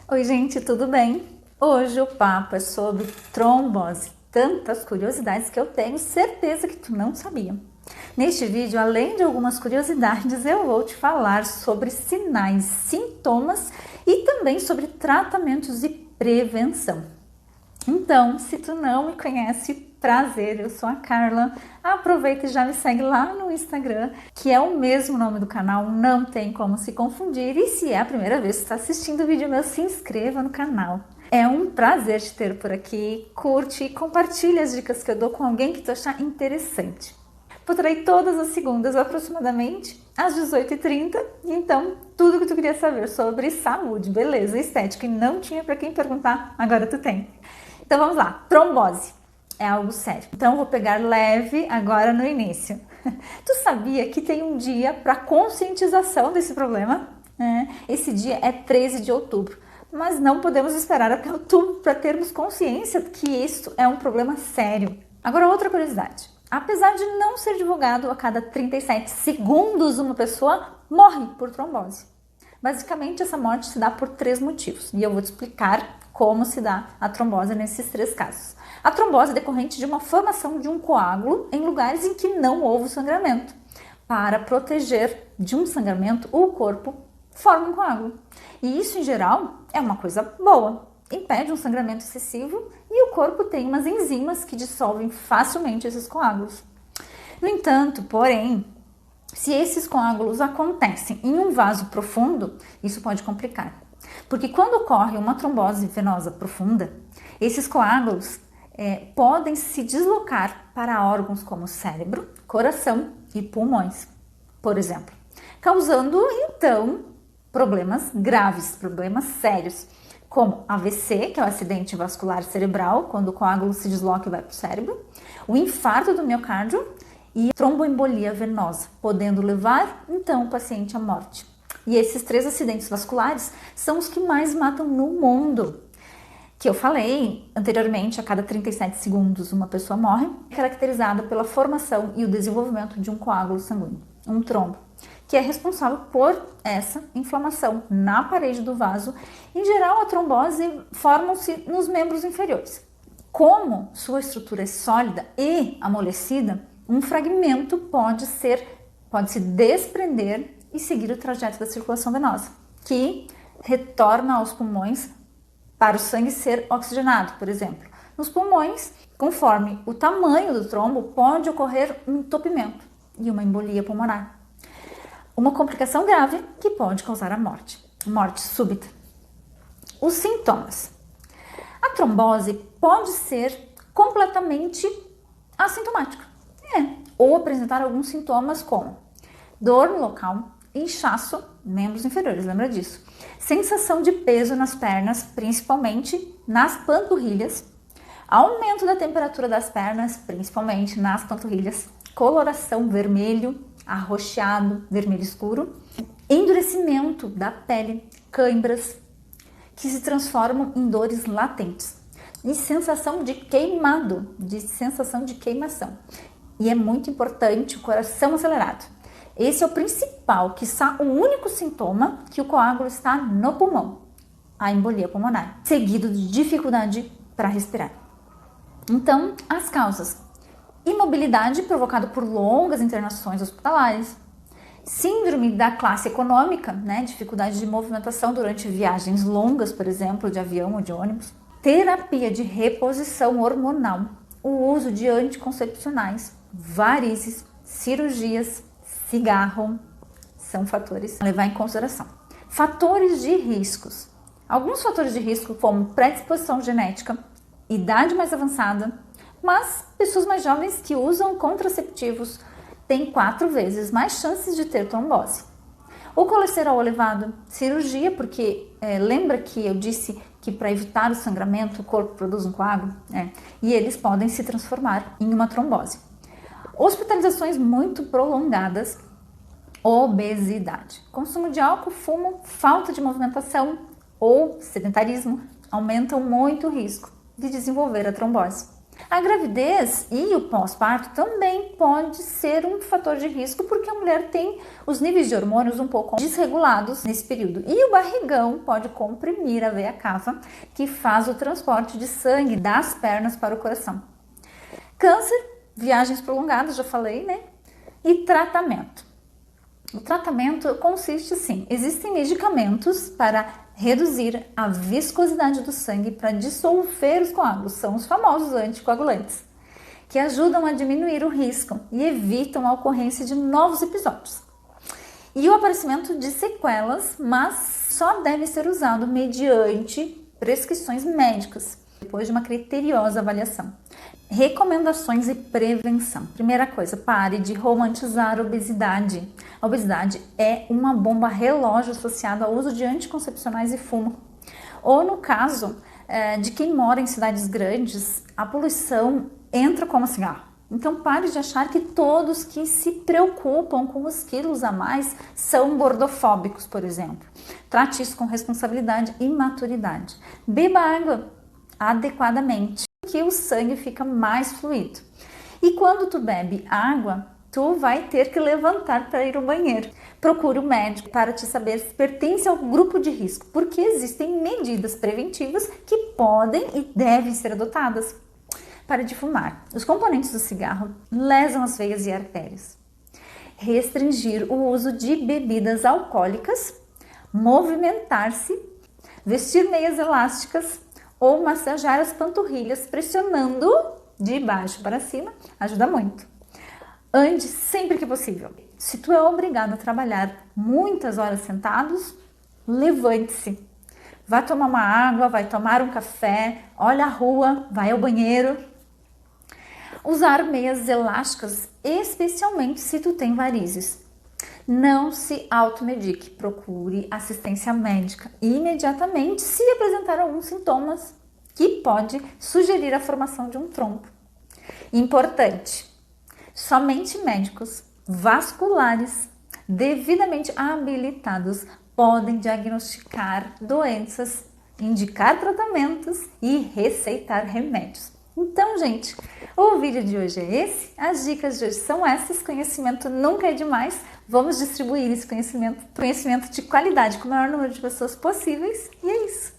Oi, gente, tudo bem? Hoje o papo é sobre trombose. Tantas curiosidades que eu tenho certeza que tu não sabia. Neste vídeo, além de algumas curiosidades, eu vou te falar sobre sinais, sintomas e também sobre tratamentos e prevenção. Então, se tu não me conhece, prazer, eu sou a Carla. Aproveita e já me segue lá no Instagram, que é o mesmo nome do canal, não tem como se confundir. E se é a primeira vez que está assistindo o vídeo meu, se inscreva no canal. É um prazer te ter por aqui. Curte e compartilhe as dicas que eu dou com alguém que tu achar interessante. Postarei todas as segundas, aproximadamente às 18h30. Então, tudo que tu queria saber sobre saúde, beleza, estética e não tinha para quem perguntar, agora tu tem. Então vamos lá, trombose é algo sério. Então vou pegar leve agora no início. Tu sabia que tem um dia para conscientização desse problema? Esse dia é 13 de outubro, mas não podemos esperar até outubro para termos consciência que isso é um problema sério. Agora outra curiosidade. Apesar de não ser divulgado, a cada 37 segundos uma pessoa morre por trombose. Basicamente, essa morte se dá por 3 motivos e eu vou te explicar como se dá a trombose nesses 3 casos. A trombose é decorrente de uma formação de um coágulo em lugares em que não houve sangramento. Para proteger de um sangramento, o corpo forma um coágulo. E isso, em geral, é uma coisa boa. Impede um sangramento excessivo e o corpo tem umas enzimas que dissolvem facilmente esses coágulos. No entanto, porém, se esses coágulos acontecem em um vaso profundo, isso pode complicar. Porque quando ocorre uma trombose venosa profunda, esses coágulos podem se deslocar para órgãos como cérebro, coração e pulmões, por exemplo, causando então problemas graves, problemas sérios, como AVC, que é o acidente vascular cerebral, quando o coágulo se desloca e vai para o cérebro, o infarto do miocárdio e tromboembolia venosa, podendo levar então o paciente à morte. E esses 3 acidentes vasculares são os que mais matam no mundo. Que eu falei anteriormente, a cada 37 segundos uma pessoa morre, caracterizada pela formação e o desenvolvimento de um coágulo sanguíneo, um trombo, que é responsável por essa inflamação na parede do vaso. Em geral, a trombose forma-se nos membros inferiores. Como sua estrutura é sólida e amolecida, um fragmento pode se desprender e seguir o trajeto da circulação venosa, que retorna aos pulmões para o sangue ser oxigenado, por exemplo. Nos pulmões, conforme o tamanho do trombo, pode ocorrer um entupimento e uma embolia pulmonar. Uma complicação grave que pode causar a morte súbita. Os sintomas. A trombose pode ser completamente assintomática, ou apresentar alguns sintomas como dor no local, inchaço, membros inferiores, lembra disso? Sensação de peso nas pernas, principalmente nas panturrilhas, aumento da temperatura das pernas, principalmente nas panturrilhas, coloração vermelho, arroxeado, vermelho escuro, endurecimento da pele, câimbras, que se transformam em dores latentes, e sensação de queimado, sensação de queimação. E é muito importante o coração acelerado. Esse é o principal, quiçá o único sintoma que o coágulo está no pulmão, a embolia pulmonar, seguido de dificuldade para respirar. Então, as causas: imobilidade provocada por longas internações hospitalares, síndrome da classe econômica, dificuldade de movimentação durante viagens longas, por exemplo, de avião ou de ônibus, terapia de reposição hormonal, o uso de anticoncepcionais, varizes, cirurgias, cigarro, são fatores a levar em consideração. Fatores de riscos. Alguns fatores de risco, como predisposição genética, idade mais avançada, mas pessoas mais jovens que usam contraceptivos têm 4 vezes mais chances de ter trombose. O colesterol elevado, cirurgia, porque lembra que eu disse que para evitar o sangramento o corpo produz um coágulo? E eles podem se transformar em uma trombose. Hospitalizações muito prolongadas, obesidade, consumo de álcool, fumo, falta de movimentação ou sedentarismo aumentam muito o risco de desenvolver a trombose. A gravidez e o pós-parto também pode ser um fator de risco porque a mulher tem os níveis de hormônios um pouco desregulados nesse período. E o barrigão pode comprimir a veia cava, que faz o transporte de sangue das pernas para o coração. Câncer, viagens prolongadas, já falei, né? E tratamento. O tratamento consiste, sim, existem medicamentos para reduzir a viscosidade do sangue para dissolver os coágulos, são os famosos anticoagulantes, que ajudam a diminuir o risco e evitam a ocorrência de novos episódios. E o aparecimento de sequelas, mas só deve ser usado mediante prescrições médicas, depois de uma criteriosa avaliação. Recomendações e prevenção. Primeira coisa, pare de romantizar a obesidade. A obesidade é uma bomba relógio associada ao uso de anticoncepcionais e fumo. Ou no caso de quem mora em cidades grandes, a poluição entra como cigarro. Então pare de achar que todos que se preocupam com os quilos a mais são gordofóbicos, por exemplo. Trate isso com responsabilidade e maturidade. Beba água adequadamente, que o sangue fica mais fluido. E quando tu bebe água, tu vai ter que levantar para ir ao banheiro. Procure um médico para te saber se pertence ao grupo de risco, porque existem medidas preventivas que podem e devem ser adotadas. Para de fumar. Os componentes do cigarro lesam as veias e artérias. Restringir o uso de bebidas alcoólicas, movimentar-se, vestir meias elásticas, ou massagear as panturrilhas pressionando de baixo para cima, ajuda muito. Ande sempre que possível. Se tu é obrigado a trabalhar muitas horas sentados, levante-se. Vá tomar uma água, vai tomar um café, olha a rua, vai ao banheiro. Usar meias elásticas, especialmente se tu tem varizes. Não se automedique, procure assistência médica imediatamente se apresentar alguns sintomas que pode sugerir a formação de um trombo. Importante, somente médicos vasculares devidamente habilitados podem diagnosticar doenças, indicar tratamentos e receitar remédios. Então, gente, o vídeo de hoje é esse, as dicas de hoje são essas, conhecimento nunca é demais, vamos distribuir esse conhecimento de qualidade com o maior número de pessoas possíveis e é isso.